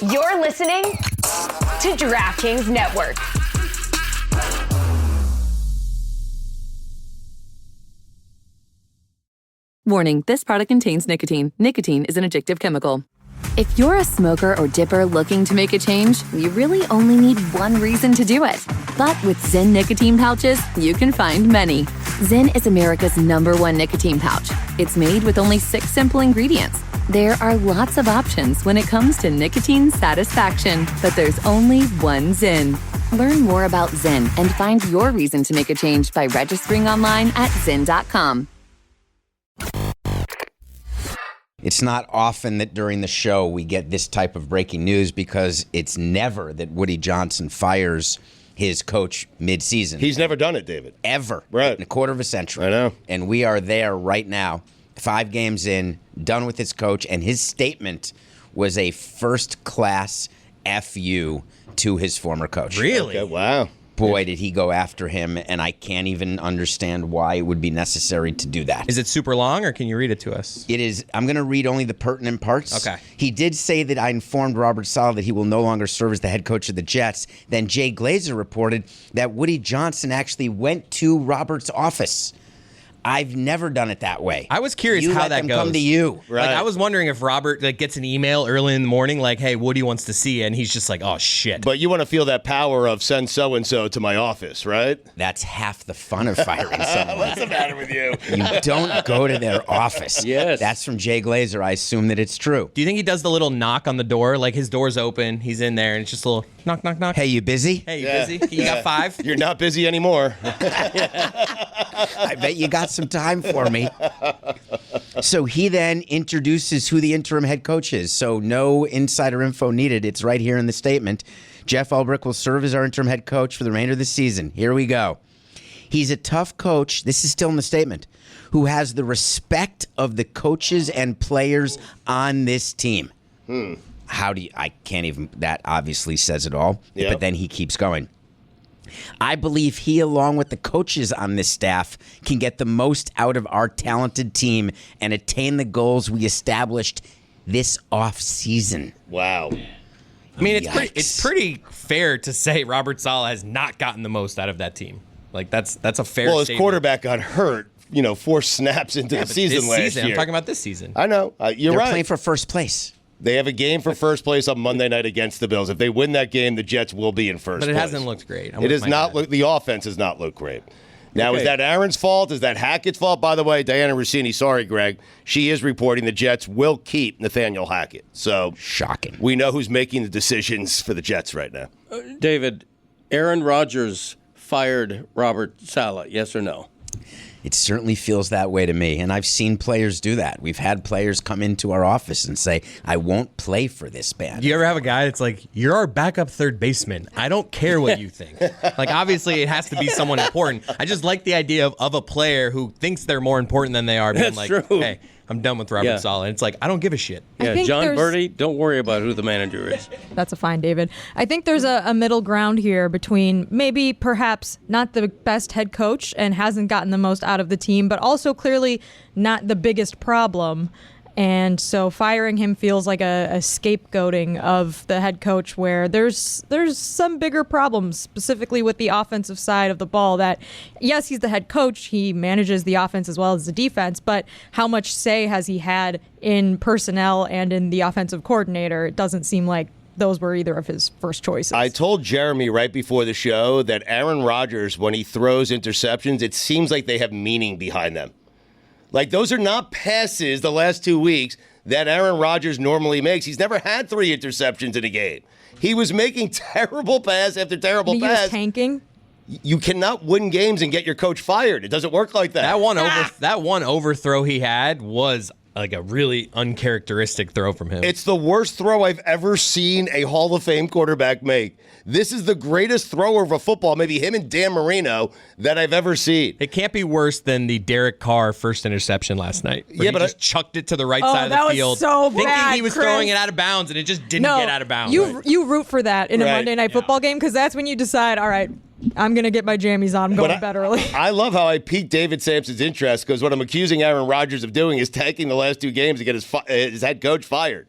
You're listening to DraftKings Network. Warning, this product contains nicotine. Nicotine is an addictive chemical. If you're a smoker or dipper looking to make a change, you really only need one reason to do it. But with Zyn nicotine pouches, you can find many. Zyn is America's #1 nicotine pouch. It's made with only 6 simple ingredients. There are lots of options when it comes to nicotine satisfaction, but there's only one Zyn. Learn more about Zyn and find your reason to make a change by registering online at Zyn.com. It's not often that during the show we get this type of breaking news because it's never that Woody Johnson fires his coach mid-season. He's never done it, David. Ever. Right. In a quarter of a century. I know. And we are there right now, 5 games in, done with his coach, and his statement was a first-class FU to his former coach. Really? Okay, wow. Boy, did he go after him, and I can't even understand why it would be necessary to do that. Is it super long, or can you read it to us? It is. I'm going to read only the pertinent parts. Okay. He did say that I informed Robert Saleh that he will no longer serve as the head coach of the Jets. Then Jay Glazer reported that Woody Johnson actually went to Robert's office. I've never done it that way. I was curious you how let that them goes. come to you. Right. Like, I was wondering if Robert gets an email early in the morning like, hey, Woody wants to see you, and he's just like, oh, shit. But you want to feel that power of send so-and-so to my office, right? That's half the fun of firing someone. What's the matter with you? You don't go to their office. Yes. That's from Jay Glazer. I assume that it's true. Do you think he does the little knock on the door? Like, his door's open, he's in there, and it's just a little knock, knock, knock. Hey, you busy? Hey, you busy? You got 5? You're not busy anymore. I bet you got some time for me. So he then introduces who the interim head coach is. So no insider info needed. It's right here in the statement. Jeff Ulbrich will serve as our interim head coach for the remainder of the season. Here we go. He's a tough coach. This is still in the statement. Who has the respect of the coaches and players on this team. How do you, I can't even, that obviously says it all. Yep. But then he keeps going. I believe he, along with the coaches on this staff, can get the most out of our talented team and attain the goals we established this offseason. Wow. I mean, it's pretty fair to say Robert Saleh has not gotten the most out of that team. Like, that's a fair Well, his statement. quarterback got hurt, 4 snaps into the But season this last season, year. I'm talking about this season. I know. You're They're right. playing for first place. They have a game for first place on Monday night against the Bills. If they win that game, the Jets will be in first But it place. hasn't looked great. It has not looked. The offense has not looked great. Now, is that Aaron's fault? Is that Hackett's fault? By the way, Diana Rossini, sorry, Greg, she is reporting the Jets will keep Nathaniel Hackett. So Shocking. we know who's making the decisions for the Jets right now. David, Aaron Rodgers fired Robert Saleh, yes or no? It certainly feels that way to me. And I've seen players do that. We've had players come into our office and say, I won't play for this band. Do you ever have a guy that's like, you're our backup third baseman. I don't care what you think. Like, obviously, it has to be someone important. I just like the idea of a player who thinks they're more important than they are. Being That's like, true. hey, I'm done with Robert Saleh. And it's like, I don't give a shit. Yeah, think John there's- Birdie, don't worry about who the manager is. That's a fine, David. I think there's a middle ground here between maybe perhaps not the best head coach and hasn't gotten the most out of the team, but also clearly not the biggest problem. And so firing him feels like a scapegoating of the head coach where there's some bigger problems, specifically with the offensive side of the ball that, yes, he's the head coach. He manages the offense as well as the defense, but how much say has he had in personnel and in the offensive coordinator? It doesn't seem like those were either of his first choices. I told Jeremy right before the show that Aaron Rodgers, when he throws interceptions, it seems like they have meaning behind them. Like, those are not passes the last 2 weeks that Aaron Rodgers normally makes. He's never had 3 interceptions in a game. He was making terrible pass after terrible he pass. was tanking. You cannot win games and get your coach fired. It doesn't work like that. That one overthrow he had was like a really uncharacteristic throw from him. It's the worst throw I've ever seen a Hall of Fame quarterback make. This is the greatest thrower of a football, maybe him and Dan Marino, that I've ever seen. It can't be worse than the Derek Carr first interception last night. Yeah, but he just chucked it to the right Oh, side of that the was field, so thinking bad, he was Chris. throwing it out of bounds, and it just didn't get out of bounds. You root for that in a Right. Monday Night Football game because that's when you decide, all right, I'm going to get my jammies on. I'm going to bed early. I love how I piqued David Sampson's interest because what I'm accusing Aaron Rodgers of doing is tanking the last 2 games to get his head coach fired.